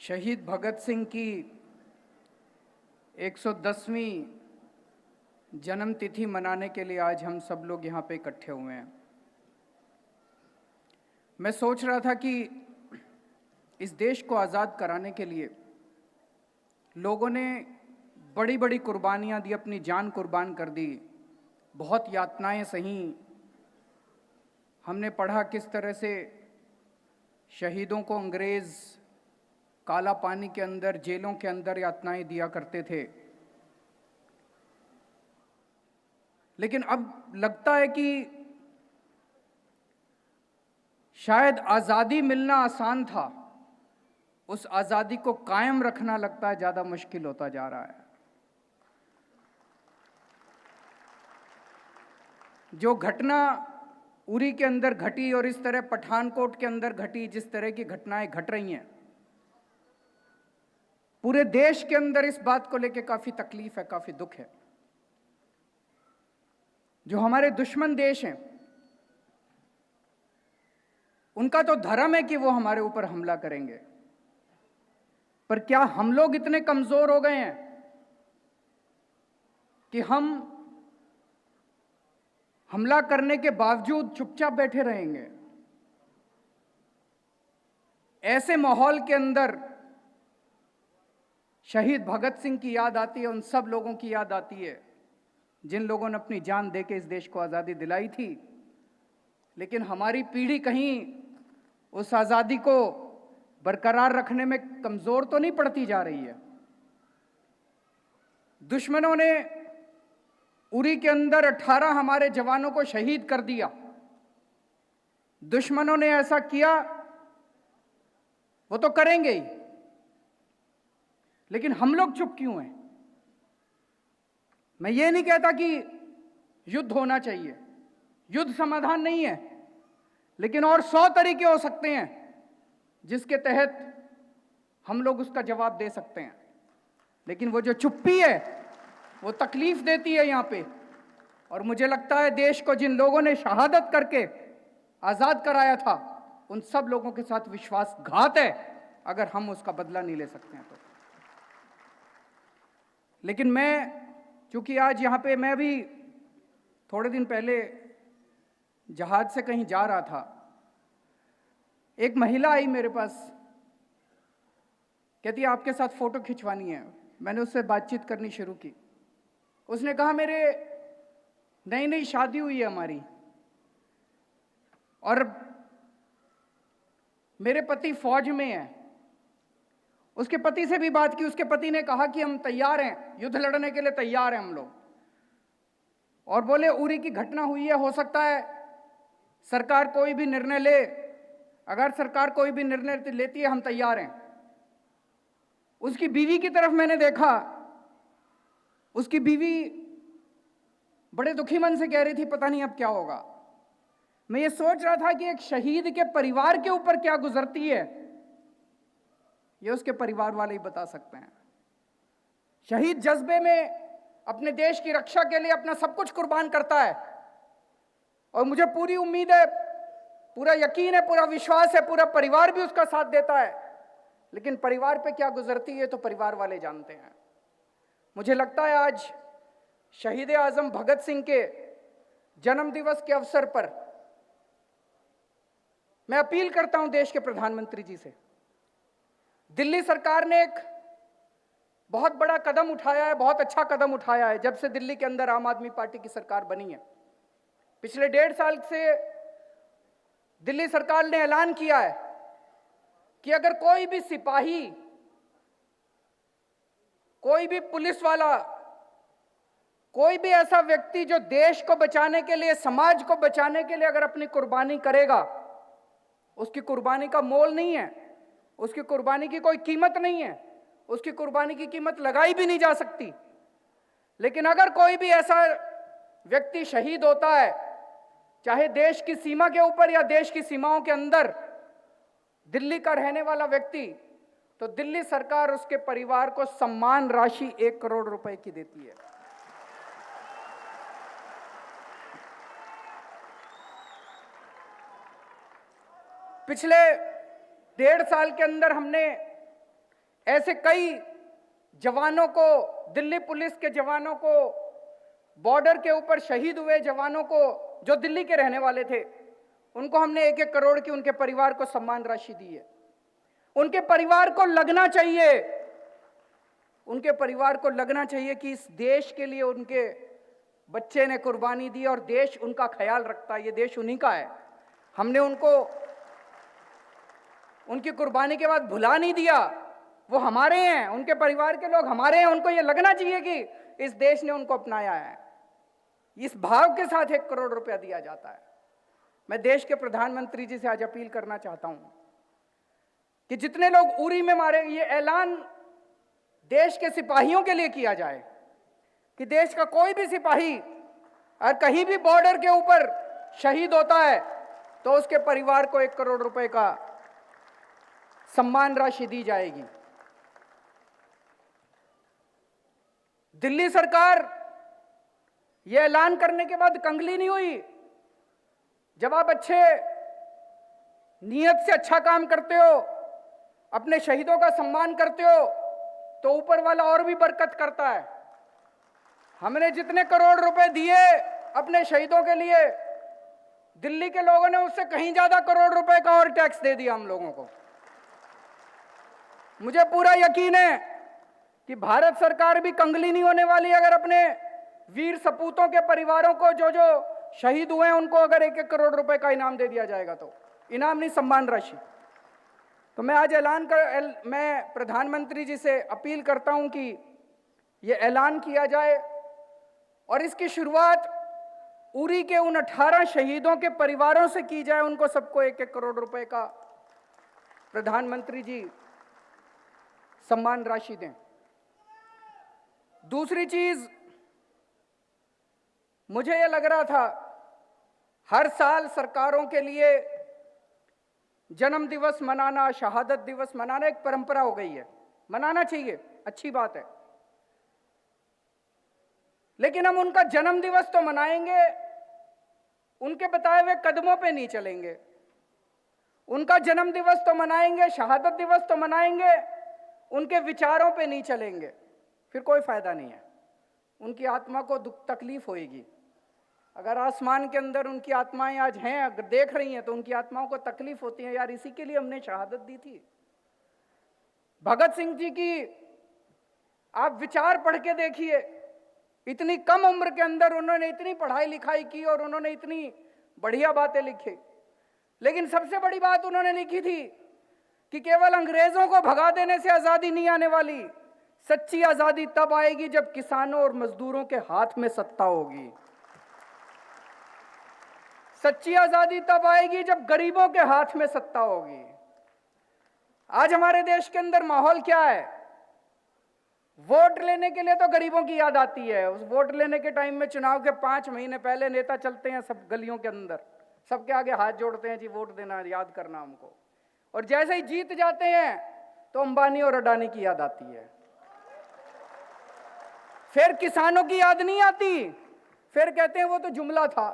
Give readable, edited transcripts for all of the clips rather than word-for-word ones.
शहीद भगत सिंह की 110वीं जन्म तिथि मनाने के लिए आज हम सब लोग यहाँ पे इकट्ठे हुए हैं। मैं सोच रहा था कि इस देश को आज़ाद कराने के लिए लोगों ने बड़ी बड़ी कुर्बानियाँ दी, अपनी जान कुर्बान कर दी, बहुत यातनाएं सही। हमने पढ़ा किस तरह से शहीदों को अंग्रेज़ काला पानी के अंदर, जेलों के अंदर यातनाएं दिया करते थे। लेकिन अब लगता है कि शायद आज़ादी मिलना आसान था, उस आज़ादी को कायम रखना लगता है ज़्यादा मुश्किल होता जा रहा है। जो घटना उरी के अंदर घटी और इस तरह पठानकोट के अंदर घटी, जिस तरह की घटनाएं घट रही हैं, पूरे देश के अंदर इस बात को लेकर काफ़ी तकलीफ है, काफ़ी दुख है। जो हमारे दुश्मन देश हैं, उनका तो धर्म है कि वो हमारे ऊपर हमला करेंगे, पर क्या हम लोग इतने कमज़ोर हो गए हैं कि हम हमला करने के बावजूद चुपचाप बैठे रहेंगे? ऐसे माहौल के अंदर शहीद भगत सिंह की याद आती है, उन सब लोगों की याद आती है जिन लोगों ने अपनी जान देके इस देश को आज़ादी दिलाई थी। लेकिन हमारी पीढ़ी कहीं उस आज़ादी को बरकरार रखने में कमज़ोर तो नहीं पड़ती जा रही है। दुश्मनों ने उरी के अंदर 18 हमारे जवानों को शहीद कर दिया। दुश्मनों ने ऐसा किया, वो तो करेंगे ही, लेकिन हम लोग चुप क्यों हैं? मैं ये नहीं कहता कि युद्ध होना चाहिए, युद्ध समाधान नहीं है, लेकिन और 100 तरीके हो सकते हैं जिसके तहत हम लोग उसका जवाब दे सकते हैं। लेकिन वो जो चुप्पी है वो तकलीफ देती है यहाँ पे। और मुझे लगता है देश को जिन लोगों ने शहादत करके आज़ाद कराया था, उन सब लोगों के साथ विश्वासघात है अगर हम उसका बदला नहीं ले सकते हैं तो। लेकिन चूंकि आज यहाँ पे मैं भी थोड़े दिन पहले जहाज से कहीं जा रहा था, एक महिला आई मेरे पास, कहती है आपके साथ फ़ोटो खिंचवानी है। मैंने उससे बातचीत करनी शुरू की। उसने कहा मेरे नई नई शादी हुई है हमारी, और मेरे पति फौज में है। उसके पति से भी बात की, उसके पति ने कहा कि हम तैयार हैं, युद्ध लड़ने के लिए तैयार हैं हम लोग। और बोले उरी की घटना हुई है, हो सकता है सरकार कोई भी निर्णय ले, अगर सरकार कोई भी निर्णय लेती है हम तैयार हैं। उसकी बीवी की तरफ मैंने देखा, उसकी बीवी बड़े दुखी मन से कह रही थी पता नहीं अब क्या होगा। मैं ये सोच रहा था कि एक शहीद के परिवार के ऊपर क्या गुजरती है, ये उसके परिवार वाले ही बता सकते हैं। शहीद जज्बे में अपने देश की रक्षा के लिए अपना सब कुछ कुर्बान करता है, और मुझे पूरी उम्मीद है, पूरा यकीन है, पूरा विश्वास है, पूरा परिवार भी उसका साथ देता है। लेकिन परिवार पे क्या गुजरती है तो परिवार वाले जानते हैं। मुझे लगता है आज शहीद आजम भगत सिंह के जन्म दिवस के अवसर पर मैं अपील करता हूं देश के प्रधानमंत्री जी से। दिल्ली सरकार ने एक बहुत बड़ा कदम उठाया है, बहुत अच्छा कदम उठाया है जब से दिल्ली के अंदर आम आदमी पार्टी की सरकार बनी है। पिछले 1.5 साल से दिल्ली सरकार ने ऐलान किया है कि अगर कोई भी सिपाही, कोई भी पुलिस वाला, कोई भी ऐसा व्यक्ति जो देश को बचाने के लिए, समाज को बचाने के लिए अगर अपनी कुर्बानी करेगा, उसकी कुर्बानी का मोल नहीं है, उसकी कुर्बानी की कोई कीमत नहीं है, उसकी कुर्बानी की कीमत लगाई भी नहीं जा सकती। लेकिन अगर कोई भी ऐसा व्यक्ति शहीद होता है, चाहे देश की सीमा के ऊपर या देश की सीमाओं के अंदर, दिल्ली का रहने वाला व्यक्ति, तो दिल्ली सरकार उसके परिवार को सम्मान राशि 1 करोड़ रुपए की देती है। पिछले 1.5 साल के अंदर हमने ऐसे कई जवानों को, दिल्ली पुलिस के जवानों को, बॉर्डर के ऊपर शहीद हुए जवानों को, जो दिल्ली के रहने वाले थे, उनको हमने 1-1 करोड़ की उनके परिवार को सम्मान राशि दी है। उनके परिवार को लगना चाहिए, उनके परिवार को लगना चाहिए कि इस देश के लिए उनके बच्चे ने कुर्बानी दी और देश उनका ख्याल रखता है, ये देश उन्हीं का है। हमने उनको उनकी कुर्बानी के बाद भुला नहीं दिया, वो हमारे हैं, उनके परिवार के लोग हमारे हैं। उनको ये लगना चाहिए कि इस देश ने उनको अपनाया है। इस भाव के साथ 1 करोड़ रुपया दिया जाता है। मैं देश के प्रधानमंत्री जी से आज अपील करना चाहता हूं कि जितने लोग उरी में मारे, ये ऐलान देश के सिपाहियों के लिए किया जाए कि देश का कोई भी सिपाही और कहीं भी बॉर्डर के ऊपर शहीद होता है तो उसके परिवार को 1 करोड़ रुपए का सम्मान राशि दी जाएगी। दिल्ली सरकार यह ऐलान करने के बाद कंगली नहीं हुई। जब आप अच्छे नियत से अच्छा काम करते हो, अपने शहीदों का सम्मान करते हो, तो ऊपर वाला और भी बरकत करता है। हमने जितने करोड़ रुपए दिए अपने शहीदों के लिए, दिल्ली के लोगों ने उससे कहीं ज्यादा करोड़ रुपए का और टैक्स दे दिया हम लोगों को। मुझे पूरा यकीन है कि भारत सरकार भी कंगली नहीं होने वाली अगर अपने वीर सपूतों के परिवारों को, जो जो शहीद हुए हैं, उनको अगर 1-1 करोड़ रुपए का इनाम दे दिया जाएगा तो। इनाम नहीं, सम्मान राशि। तो मैं आज मैं प्रधानमंत्री जी से अपील करता हूं कि यह ऐलान किया जाए और इसकी शुरुआत उरी के उन 18 शहीदों के परिवारों से की जाए। उनको सबको 1-1 करोड़ रुपए का प्रधानमंत्री जी सम्मान राशि दें। दूसरी चीज, मुझे यह लग रहा था हर साल सरकारों के लिए जन्म दिवस मनाना, शहादत दिवस मनाना एक परंपरा हो गई है। मनाना चाहिए, अच्छी बात है, लेकिन हम उनका जन्म दिवस तो मनाएंगे, उनके बताए हुए कदमों पे नहीं चलेंगे। उनका जन्म दिवस तो मनाएंगे, शहादत दिवस तो मनाएंगे, उनके विचारों पे नहीं चलेंगे, फिर कोई फायदा नहीं है। उनकी आत्मा को दुख तकलीफ होएगी। अगर आसमान के अंदर उनकी आत्माएं आज हैं, अगर देख रही हैं, तो उनकी आत्माओं को तकलीफ होती है। यार, इसी के लिए हमने शहादत दी थी। भगत सिंह जी की आप विचार पढ़ के देखिए, इतनी कम उम्र के अंदर उन्होंने इतनी पढ़ाई लिखाई की और उन्होंने इतनी बढ़िया बातें लिखी, लेकिन सबसे बड़ी बात उन्होंने लिखी थी कि केवल अंग्रेजों को भगा देने से आजादी नहीं आने वाली, सच्ची आजादी तब आएगी जब किसानों और मजदूरों के हाथ में सत्ता होगी। सच्ची आजादी तब आएगी जब गरीबों के हाथ में सत्ता होगी। आज हमारे देश के अंदर माहौल क्या है? वोट लेने के लिए तो गरीबों की याद आती है। उस वोट लेने के टाइम में, चुनाव के 5 महीने पहले नेता चलते हैं सब गलियों के अंदर, सबके आगे हाथ जोड़ते हैं, जी वोट देना, याद करना हमको। और जैसे ही जीत जाते हैं तो अंबानी और अडानी की याद आती है। फिर किसानों की याद नहीं आती, फिर कहते हैं वो तो जुमला था।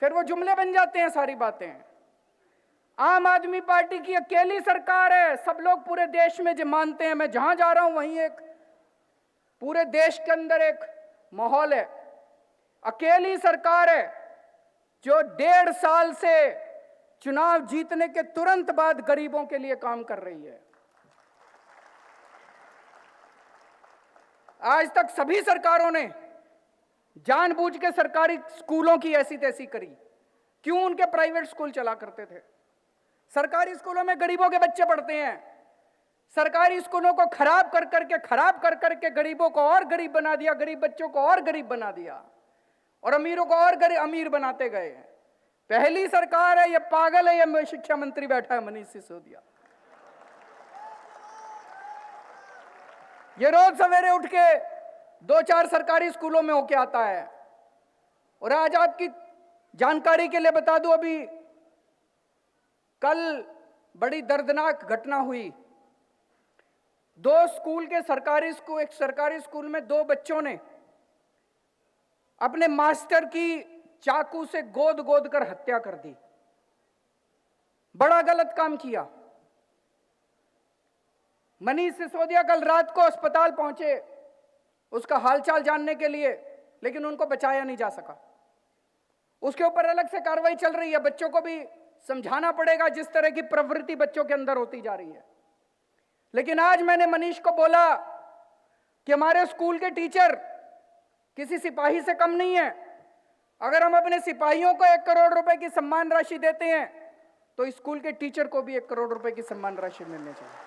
फिर वो जुमले बन जाते हैं सारी बातें। आम आदमी पार्टी की अकेली सरकार है, सब लोग पूरे देश में जो मानते हैं, मैं जहां जा रहा हूं वहीं एक पूरे देश के अंदर एक माहौल है। अकेली सरकार है जो 1.5 साल से चुनाव जीतने के तुरंत बाद गरीबों के लिए काम कर रही है। आज तक सभी सरकारों ने जानबूझ के सरकारी स्कूलों की ऐसी तैसी करी। क्यों? उनके प्राइवेट स्कूल चला करते थे। सरकारी स्कूलों में गरीबों के बच्चे पढ़ते हैं। सरकारी स्कूलों को खराब कर करके गरीबों को और गरीब बना दिया, गरीब बच्चों को और गरीब बना दिया और अमीरों को और अमीर बनाते गए। पहली सरकार है, ये पागल है, ये शिक्षा मंत्री बैठा है मनीष सिसोदिया। ये रोज सवेरे उठ के 2-4 सरकारी स्कूलों में होके आता है। और आज आपकी जानकारी के लिए बता दूं, अभी कल बड़ी दर्दनाक घटना हुई। 2 स्कूल के एक सरकारी स्कूल में 2 बच्चों ने अपने मास्टर की चाकू से गोद कर हत्या कर दी। बड़ा गलत काम किया। मनीष सिसोदिया कल रात को अस्पताल पहुंचे उसका हालचाल जानने के लिए, लेकिन उनको बचाया नहीं जा सका। उसके ऊपर अलग से कार्रवाई चल रही है। बच्चों को भी समझाना पड़ेगा जिस तरह की प्रवृत्ति बच्चों के अंदर होती जा रही है। लेकिन आज मैंने मनीष को बोला कि हमारे स्कूल के टीचर किसी सिपाही से कम नहीं है। अगर हम अपने सिपाहियों को 1 करोड़ रुपए की सम्मान राशि देते हैं तो स्कूल के टीचर को भी 1 करोड़ रुपए की सम्मान राशि मिलनी चाहिए।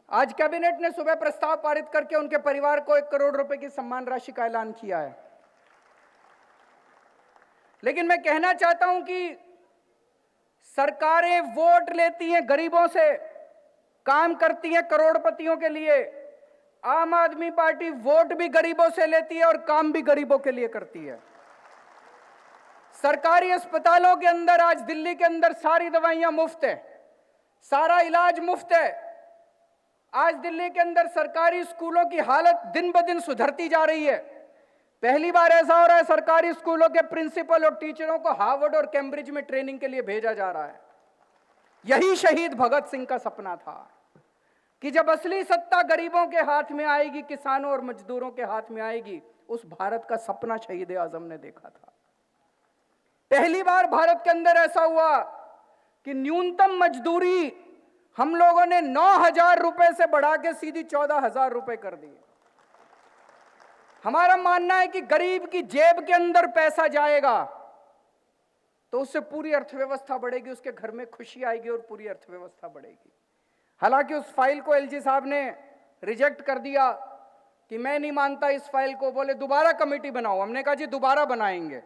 आज कैबिनेट ने सुबह प्रस्ताव पारित करके उनके परिवार को 1 करोड़ रुपए की सम्मान राशि का ऐलान किया है। लेकिन मैं कहना चाहता हूं कि सरकारें वोट लेती हैं गरीबों से, काम करती हैं करोड़पतियों के लिए। आम आदमी पार्टी वोट भी गरीबों से लेती है और काम भी गरीबों के लिए करती है। सरकारी अस्पतालों के अंदर आज दिल्ली के अंदर सारी दवाइयां मुफ्त है, सारा इलाज मुफ्त है। आज दिल्ली के अंदर सरकारी स्कूलों की हालत दिन ब दिन सुधरती जा रही है। पहली बार ऐसा हो रहा है सरकारी स्कूलों के प्रिंसिपल और टीचरों को हार्वर्ड और कैम्ब्रिज में ट्रेनिंग के लिए भेजा जा रहा है। यही शहीद भगत सिंह का सपना था कि जब असली सत्ता गरीबों के हाथ में आएगी, किसानों और मजदूरों के हाथ में आएगी, उस भारत का सपना शहीद आजम ने देखा था। पहली बार भारत के अंदर ऐसा हुआ कि न्यूनतम मजदूरी हम लोगों ने 9,000 रुपए से बढ़ा के सीधी 14,000 रुपए कर दी। हमारा मानना है कि गरीब की जेब के अंदर पैसा जाएगा तो उससे पूरी अर्थव्यवस्था बढ़ेगी, उसके घर में खुशी आएगी और पूरी अर्थव्यवस्था बढ़ेगी। हालांकि उस फाइल को एलजी साहब ने रिजेक्ट कर दिया कि मैं नहीं मानता इस फाइल को। बोले दोबारा कमेटी बनाओ। हमने कहा जी दोबारा बनाएंगे,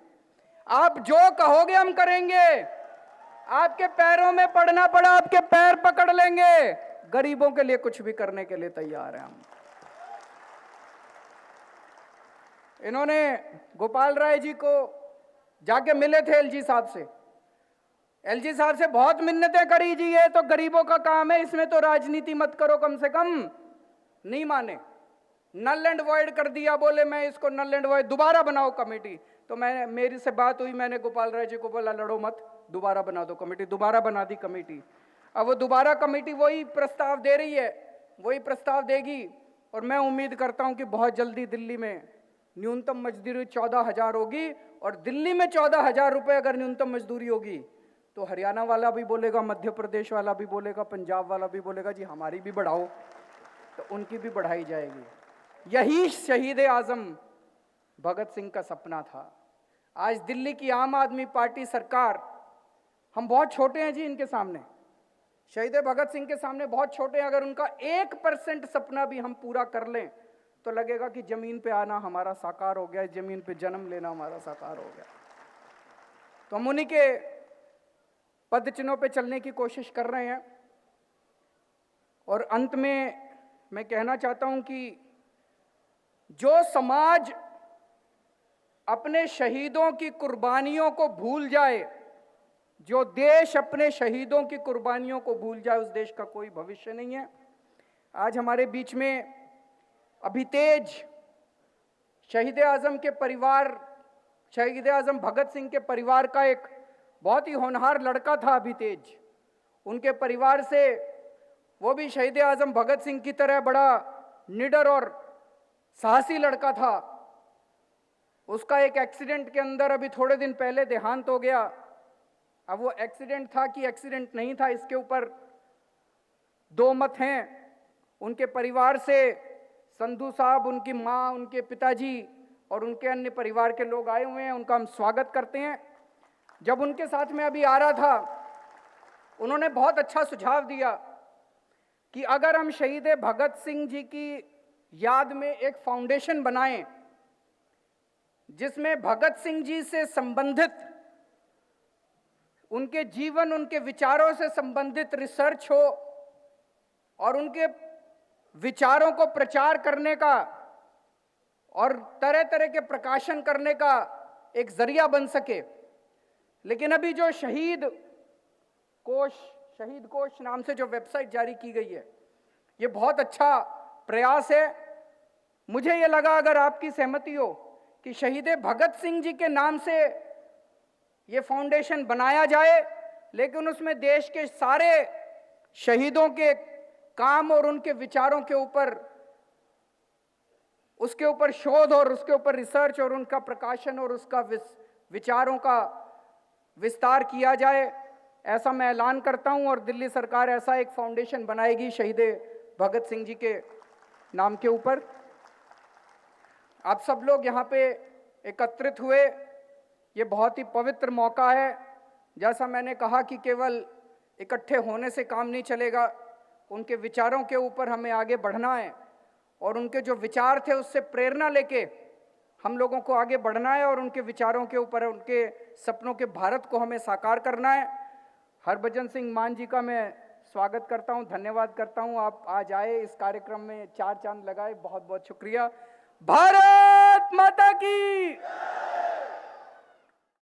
आप जो कहोगे हम करेंगे। आपके पैरों में पड़ना पड़ा आपके पैर पकड़ लेंगे। गरीबों के लिए कुछ भी करने के लिए तैयार हैं हम। इन्होंने गोपाल राय जी को जाके मिले थे एलजी साहब से। एलजी साहब से बहुत मिन्नतें करी जी, ये तो गरीबों का काम है, इसमें तो राजनीति मत करो, कम से कम नहीं माने। नल एंड वॉइड कर दिया। बोले मैं इसको नल एंड वॉइड, दोबारा बनाओ कमेटी। तो मेरी से बात हुई, मैंने गोपाल राय जी को बोला लड़ो मत, दोबारा बना दो कमेटी। दोबारा बना दी कमेटी। अब वो दोबारा कमेटी वही प्रस्ताव दे रही है, वही प्रस्ताव देगी। और मैं उम्मीद करता हूं कि बहुत जल्दी दिल्ली में न्यूनतम मजदूरी 14,000 होगी। और दिल्ली में 14,000 रुपए अगर न्यूनतम मजदूरी होगी तो हरियाणा वाला भी बोलेगा, मध्य प्रदेश वाला भी बोलेगा, पंजाब वाला भी बोलेगा जी हमारी भी बढ़ाओ, तो उनकी भी बढ़ाई जाएगी। यही शहीद आजम भगत सिंह का सपना था। आज दिल्ली की आम आदमी पार्टी सरकार, हम बहुत छोटे हैं जी इनके सामने, शहीद भगत सिंह के सामने बहुत छोटे हैं। अगर उनका 1% सपना भी हम पूरा कर लें तो लगेगा कि जमीन पे आना हमारा साकार हो गया, जमीन पे जन्म लेना हमारा साकार हो गया। तो हम उन्हीं के पद चिन्हों पे चलने की कोशिश कर रहे हैं। और अंत में मैं कहना चाहता हूं कि जो समाज अपने शहीदों की कुर्बानियों को भूल जाए, जो देश अपने शहीदों की कुर्बानियों को भूल जाए, उस देश का कोई भविष्य नहीं है। आज हमारे बीच में अभितेज शहीद आजम के परिवार, शहीद आजम भगत सिंह के परिवार का एक बहुत ही होनहार लड़का था अभितेज। उनके परिवार से, वो भी शहीद आजम भगत सिंह की तरह बड़ा निडर और साहसी लड़का था। उसका एक एक्सीडेंट के अंदर अभी थोड़े दिन पहले देहांत हो गया। अब वो एक्सीडेंट था कि एक्सीडेंट नहीं था, इसके ऊपर दो मत हैं। उनके परिवार से संधू साहब, उनकी माँ, उनके पिताजी और उनके अन्य परिवार के लोग आए हुए हैं। उनका हम स्वागत करते हैं। जब उनके साथ में अभी आ रहा था, उन्होंने बहुत अच्छा सुझाव दिया कि अगर हम शहीद भगत सिंह जी की याद में एक फाउंडेशन बनाएं जिसमें भगत सिंह जी से संबंधित, उनके जीवन, उनके विचारों से संबंधित रिसर्च हो और उनके विचारों को प्रचार करने का और तरह तरह के प्रकाशन करने का एक जरिया बन सके। लेकिन अभी जो शहीद कोश नाम से जो वेबसाइट जारी की गई है, ये बहुत अच्छा प्रयास है। मुझे ये लगा, अगर आपकी सहमति हो, कि शहीद भगत सिंह जी के नाम से ये फाउंडेशन बनाया जाए, लेकिन उसमें देश के सारे शहीदों के काम और उनके विचारों के ऊपर, उसके ऊपर शोध और उसके ऊपर रिसर्च और उनका प्रकाशन और उसका विचारों का विस्तार किया जाए। ऐसा मैं ऐलान करता हूं और दिल्ली सरकार ऐसा एक फाउंडेशन बनाएगी शहीद भगत सिंह जी के नाम के ऊपर। आप सब लोग यहाँ पे एकत्रित हुए, ये बहुत ही पवित्र मौका है। जैसा मैंने कहा कि केवल इकट्ठे होने से काम नहीं चलेगा, उनके विचारों के ऊपर हमें आगे बढ़ना है और उनके जो विचार थे उससे प्रेरणा लेके हम लोगों को आगे बढ़ना है और उनके विचारों के ऊपर, उनके सपनों के भारत को हमें साकार करना है। हरभजन सिंह मान जी का मैं स्वागत करता हूं, धन्यवाद करता हूं, आप आज आए इस कार्यक्रम में, चार चांद लगाए, बहुत बहुत शुक्रिया। भारत माता की।